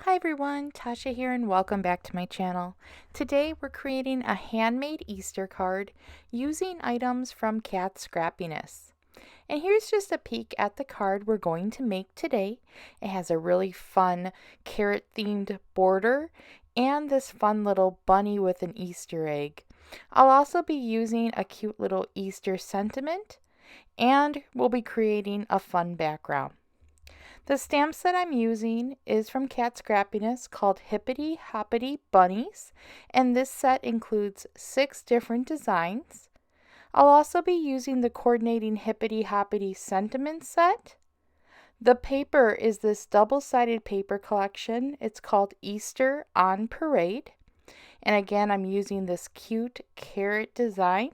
Hi everyone, Tasha here and welcome back to my channel. Today we're creating a handmade Easter card using items from Cat Scrappiness. And here's just a peek at the card we're going to make today. It has a really fun carrot themed border and this fun little bunny with an Easter egg. I'll also be using a cute little Easter sentiment and we'll be creating a fun background. The stamps that I'm using is from Cat Scrappiness called Hippity Hoppity Bunnies, and this set includes 6 different designs. I'll also be using the coordinating Hippity Hoppity sentiment set. The paper is this double-sided paper collection. It's called Easter on Parade. And again, I'm using this cute carrot design.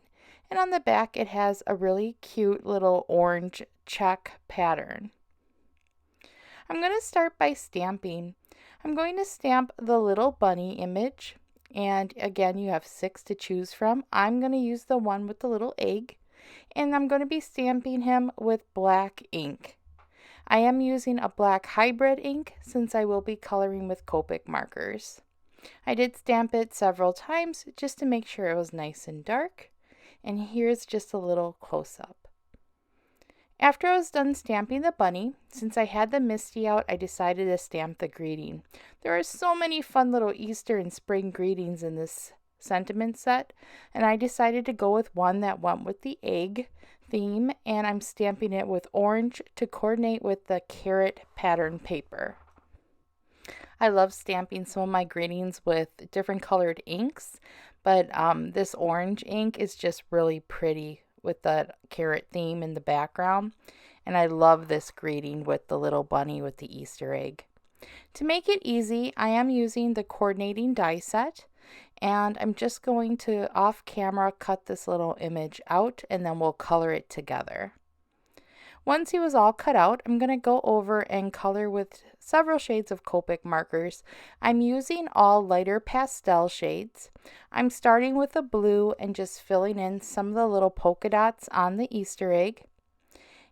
And on the back, it has a really cute little orange check pattern. I'm going to start by stamping. I'm going to stamp the little bunny image, and again you have 6 to choose from. I'm going to use the one with the little egg, and I'm going to be stamping him with black ink. I am using a black hybrid ink since I will be coloring with Copic markers. I did stamp it several times just to make sure it was nice and dark, and here's just a little close-up. After I was done stamping the bunny, since I had the Misty out, I decided to stamp the greeting. There are so many fun little Easter and spring greetings in this sentiment set, and I decided to go with one that went with the egg theme, and I'm stamping it with orange to coordinate with the carrot pattern paper. I love stamping some of my greetings with different colored inks, but this orange ink is just really pretty with the carrot theme in the background, and I love this greeting with the little bunny with the Easter egg. To make it easy, I am using the coordinating die set, and I'm just going to off camera cut this little image out, and then we'll color it together. Once he was all cut out, I'm going to go over and color with several shades of Copic markers. I'm using all lighter pastel shades. I'm starting with a blue and just filling in some of the little polka dots on the Easter egg.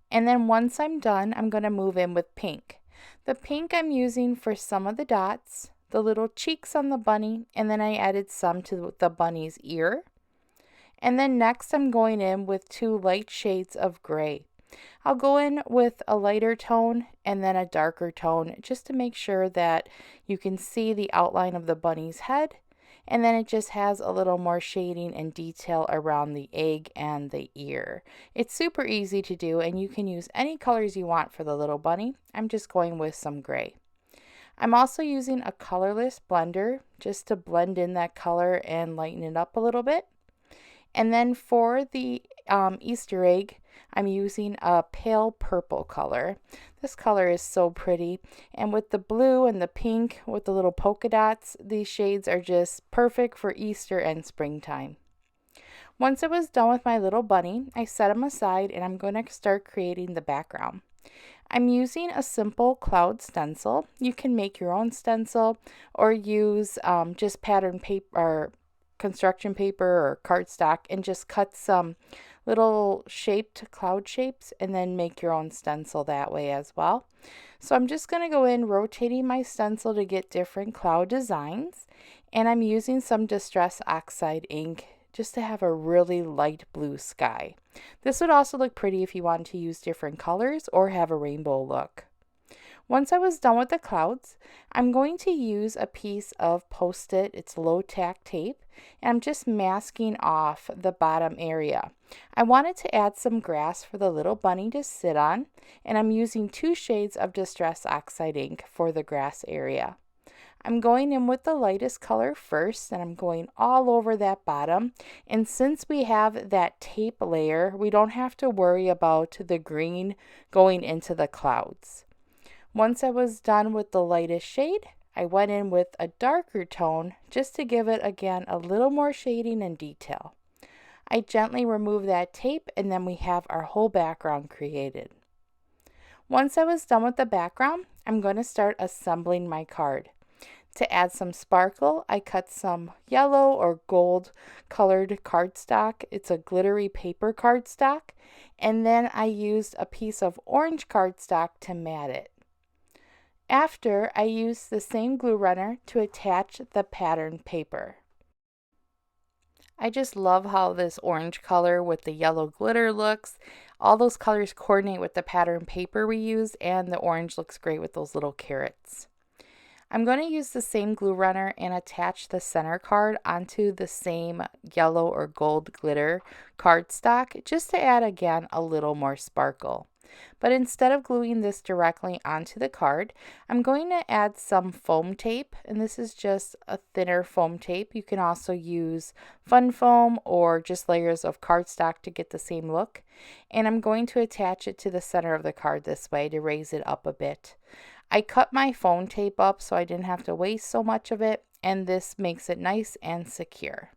And then once I'm done, I'm going to move in with pink. The pink I'm using for some of the dots, the little cheeks on the bunny, and then I added some to the bunny's ear. And then next I'm going in with 2 light shades of gray. I'll go in with a lighter tone and then a darker tone just to make sure that you can see the outline of the bunny's head, and then it just has a little more shading and detail around the egg and the ear. It's super easy to do, and you can use any colors you want for the little bunny. I'm just going with some gray. I'm also using a colorless blender just to blend in that color and lighten it up a little bit. And then for the Easter egg, I'm using a pale purple color. This color is so pretty, and with the blue and the pink with the little polka dots, these shades are just perfect for Easter and springtime. Once I was done with my little bunny, I set him aside and I'm going to start creating the background. I'm using a simple cloud stencil. You can make your own stencil or use just pattern paper or construction paper or cardstock and just cut some little shaped cloud shapes and then make your own stencil that way as well. So I'm just going to go in rotating my stencil to get different cloud designs, and I'm using some Distress Oxide ink just to have a really light blue sky. This would also look pretty if you wanted to use different colors or have a rainbow look. Once I was done with the clouds, I'm going to use a piece of Post-it, it's low tack tape, and I'm just masking off the bottom area. I wanted to add some grass for the little bunny to sit on, and I'm using 2 shades of Distress Oxide ink for the grass area. I'm going in with the lightest color first, and I'm going all over that bottom, and since we have that tape layer, we don't have to worry about the green going into the clouds. Once I was done with the lightest shade, I went in with a darker tone just to give it again a little more shading and detail. I gently remove that tape and then we have our whole background created. Once I was done with the background, I'm going to start assembling my card. To add some sparkle, I cut some yellow or gold colored cardstock. It's a glittery paper cardstock, and then I used a piece of orange cardstock to mat it. After, I use the same glue runner to attach the pattern paper. I just love how this orange color with the yellow glitter looks. All those colors coordinate with the pattern paper we use, and the orange looks great with those little carrots. I'm going to use the same glue runner and attach the center card onto the same yellow or gold glitter cardstock just to add again a little more sparkle. But instead of gluing this directly onto the card, I'm going to add some foam tape, and this is just a thinner foam tape. You can also use fun foam or just layers of cardstock to get the same look. And I'm going to attach it to the center of the card this way to raise it up a bit. I cut my foam tape up so I didn't have to waste so much of it, and this makes it nice and secure.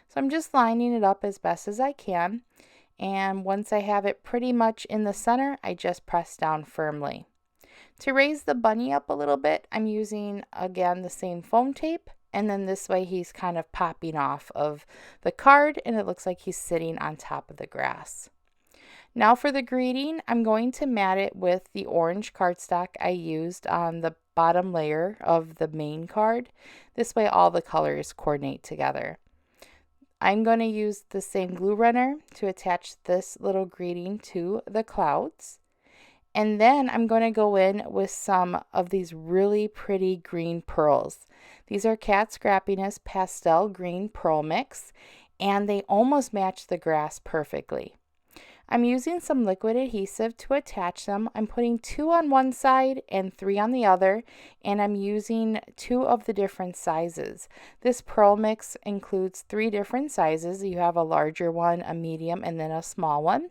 So I'm just lining it up as best as I can. And once I have it pretty much in the center, I just press down firmly. To raise the bunny up a little bit, I'm using again the same foam tape, and then this way he's kind of popping off of the card and it looks like he's sitting on top of the grass. Now for the greeting, I'm going to mat it with the orange cardstock I used on the bottom layer of the main card. This way all the colors coordinate together. I'm going to use the same glue runner to attach this little greeting to the clouds. And then I'm going to go in with some of these really pretty green pearls. These are Cat Scrappiness Pastel Green Pearl Mix, and they almost match the grass perfectly. I'm using some liquid adhesive to attach them. I'm putting 2 on one side and 3 on the other, and I'm using 2 of the different sizes. This pearl mix includes 3 different sizes. You have a larger one, a medium, and then a small one.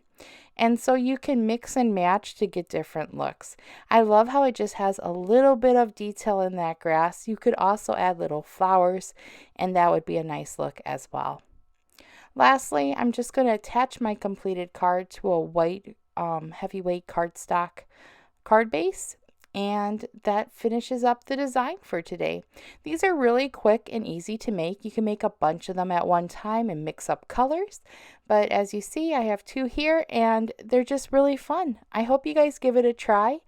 And so you can mix and match to get different looks. I love how it just has a little bit of detail in that grass. You could also add little flowers, and that would be a nice look as well. Lastly, I'm just going to attach my completed card to a white heavyweight cardstock card base, and that finishes up the design for today. These are really quick and easy to make. You can make a bunch of them at one time and mix up colors, but as you see, I have 2 here and they're just really fun. I hope you guys give it a try.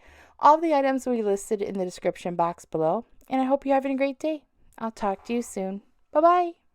All the items will be listed in the description box below, and I hope you're having a great day. I'll talk to you soon. Bye-bye.